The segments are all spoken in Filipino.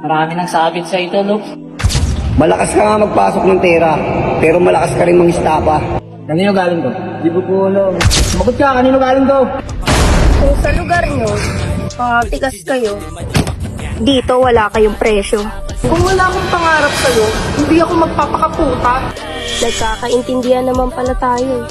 Marami nang sabit sa ito, Lo. Malakas ka nga magpasok ng pera, pero malakas ka rin mangistapa. Kanino galing to? Di ko po alam. Sumagot ka, kanino galing to? Kung sa lugar nyo, tigas kayo, dito wala kayong presyo. Kung wala akong pangarap sa'yo, hindi ako magpapakaputa. Nagkakaintindihan naman pala tayo.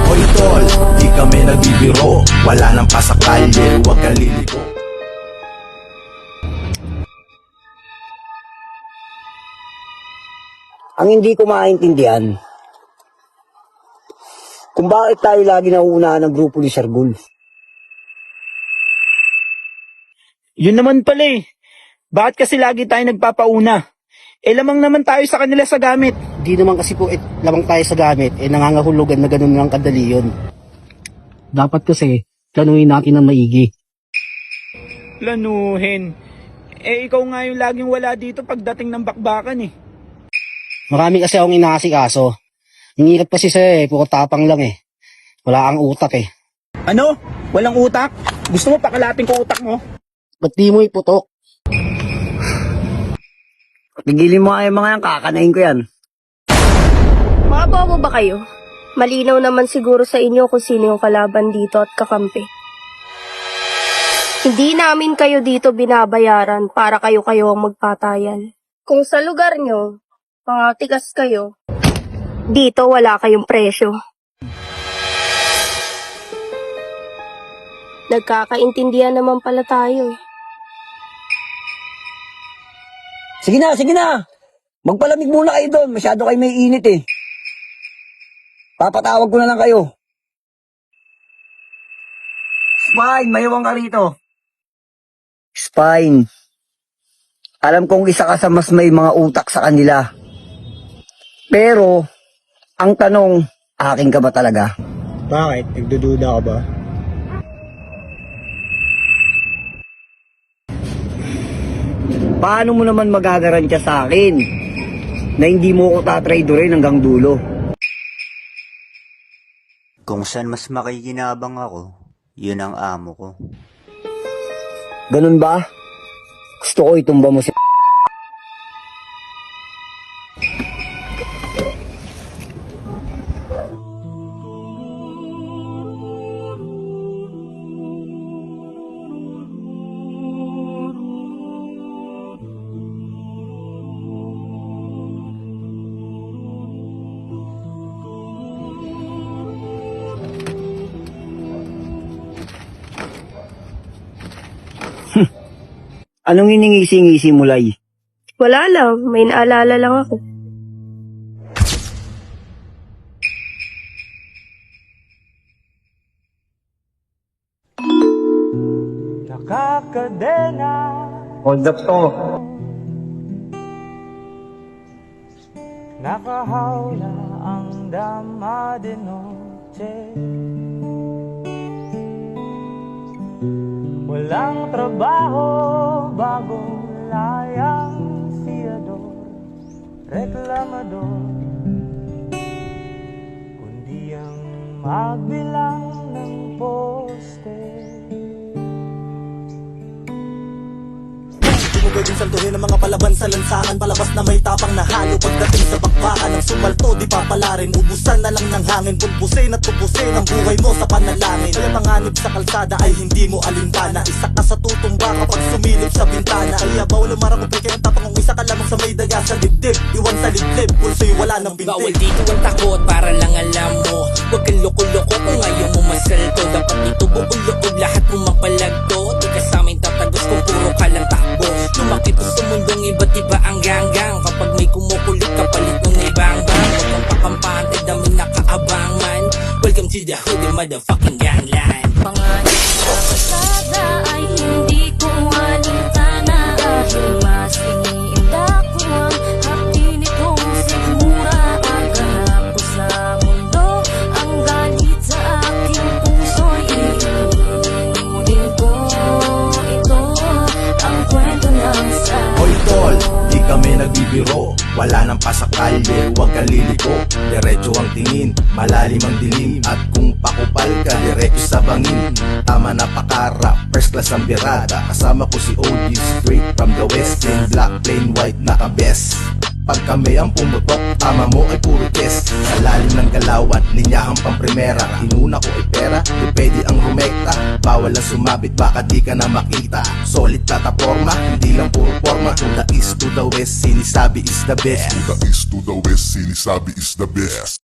Hoy tol, di kami nagbibiro. Wala nang pasakalye, huwag kang liliko. Ang hindi ko maintindihan, kung bakit tayo lagi nauunahan ng grupo ni Sir Gul. Yun naman pala eh. Bakit kasi lagi tayo nagpapauna? Lamang naman tayo sa kanila sa gamit. Di naman kasi po lamang tayo sa gamit, nangangahulugan na ganun lang kadali yun. Dapat kasi, planuhin natin ng maigi. Planuhin. Ikaw nga yung laging wala dito pagdating ng bakbakan eh. Marami kasi akong inaasikaso. Ang hirap kasi sa'yo puro tapang lang eh. Wala kang utak eh. Ano? Walang utak? Gusto mo pakalating ko utak mo? Ba't di mo iputok? Tigilin mo nga yung mga yan, kakanain ko yan. Mga bobo ba kayo? Malinaw naman siguro sa inyo kung sino yung kalaban dito at kakampi. Hindi namin kayo dito binabayaran para kayo-kayo ang magpatayan. Kung sa lugar nyo, tigas kayo, dito wala kayong presyo. Nagkakaintindihan naman pala tayo eh. Sige na. Magpalamig muna kayo doon. Masyado kayo may init eh. Papatawag ko na lang kayo. Spine, mayawang ka rito. Spine. Alam kong isa ka sa mas may mga utak sa kanila. Pero, ang tanong, akin ka ba talaga? Bakit? Nagdududa ka ba? Paano mo naman magagarantya sa akin na hindi mo ko tatraidorin hanggang dulo? Kung saan mas makikinabang ako, yun ang amo ko. Ganun ba? Gusto ko itumba mo si Anong iningisi-ngisi mo, Lay? Wala lang, may naalala lang ako. Nakakadena. Hold up to. Nakahawla ang dama de noche. Walang trabaho bago layang siyador, reklamador, kundi ang magbilang ng poste. Di mo pwedeng saltuhin ang mga palaban sa lansangan. Palabas na may tapang na halo pagdating sa bakbakan. Ang sumalto di papalarin, ubusan na lang ng hangin. Pulpusin at tupusin ang buhay mo sa panalangin. Kaya panganib sa kalsada ay hindi mo alintana. Isa ka sa tutumba kapag sumilip sa bintana. Kaya bawal umarang kung kaya tapang kung isa ka lamang sa may daga sa dibdib. Iwan sa liblib, pulso'y wala ng bintig. Bawal dito ang takot para lang alam mo. Huwag kang loko-loko kung ayaw mo masalto. Dapat dito buong loob lahat mo mapalagto. Di ka sa amin tatagos kung puro ka lang takbo. Lumakit ko sa mundong iba't iba ang ganggang. Kapag may kumukulit kapalit mo na ibang-bang. Huwag kang pakampante, daming nakaabang man. Welcome to the hood, motherfucking gangland. Panganib sa pasada ay hindi ko alintana. Dahil mas iniinda ko ang hapdi nitong sigmura. Ang ganap ko sa mundo, ang galit sa aking puso'y inunin ko. Ito ang kwento ng sa Hoy tol, di kami nagbibiro. Wala nang pasakalye, huwag kang liliko. Diretso ang tingin, malalim ang dilim. At kung pakupal ka, diretso sa bangin. Tama na pakara, first class ang birada. Kasama ko si OG, straight from the west. Plain black, plain white, naka-best. Pag kami ang pumutok, tama mo ay puro test. Sa lalim ng galawan, linyahang pamprimera. Inuna ko ay pera, di pwede ang rumekta. Bawal ang sumabit, baka di ka na makita. Solid plataforma, hindi lang puro forma. To the east, to the west, sinisabi is the best. To the east, to the west, sinisabi is the best.